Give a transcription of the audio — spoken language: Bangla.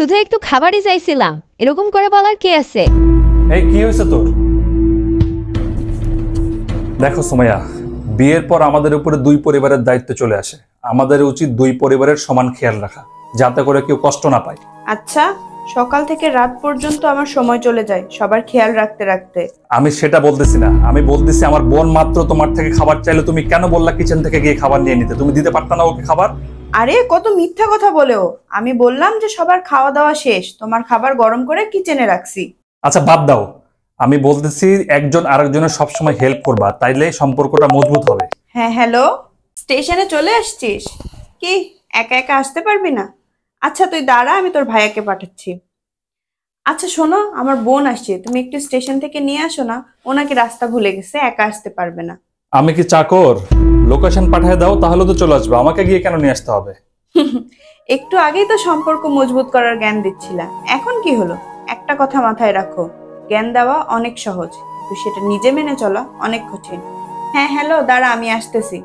শুধু একটু খাবারই চাইছিলাম, এরকম করে বলার কে আছে? এই কি হয়েছে তোর? দেখো সুমাইয়া, বিয়ের পর আমাদের উপরে দুই পরিবারের দায়িত্ব চলে আসে। আমাদের উচিত দুই পরিবারের সমান খেয়াল রাখা, যাতে করে কেউ কষ্ট না পায়। আচ্ছা, সকাল থেকে রাত পর্যন্ত আমার সময় চলে যায় সবার খেয়াল রাখতে রাখতে। আমি সেটা বলতেছি না, আমি বলতেছি আমার বোন মাত্র তোমার থেকে খাবার চাইলে তুমি কেন বললা কিচেন থেকে গিয়ে খাবার নিয়ে নিতে? তুমি দিতে পারতা না ওকে খাবার? আরে কত মিথ্যা কথা বলেও! আমি বললাম যে সবার খাওয়া দাওয়া শেষ, তোমার খাবার গরম করে কিচেনে রাখছি। আচ্ছা বাদ দাও, আমি বলতেছি একজন আরেকজনের সবসময় হেল্প করবা, তাইলে সম্পর্কটা মজবুত হবে। হ্যাঁ, হ্যালো, স্টেশনে চলে আসছিস? কি একা একা আসতে পারবি না? আচ্ছা তুই দাঁড়া, আমি তোর ভাইয়াকে পাঠাচ্ছি। আচ্ছা শোনো, আমার বোন আসছে, তুমি একটু স্টেশন থেকে নিয়ে আসো না। ও নাকি রাস্তা ভুলে গেছে, একা আসতে পারবে না। আমি কি চাকর? লোকেশন পাঠিয়ে দাও, তাহলে তো চলে আসবে। আমাকে গিয়ে কেন নিয়ে আসতে হবে? একটু আগেই তো সম্পর্ক মজবুত করার জ্ঞান দিচ্ছিলা, এখন কি হলো? একটা কথা মাথায় রাখো, জ্ঞান দেওয়া অনেক সহজ, কিন্তু সেটা নিজে মেনে চলা অনেক কঠিন। হ্যাঁ হ্যালো, দাঁড়া আমি আসতেছি।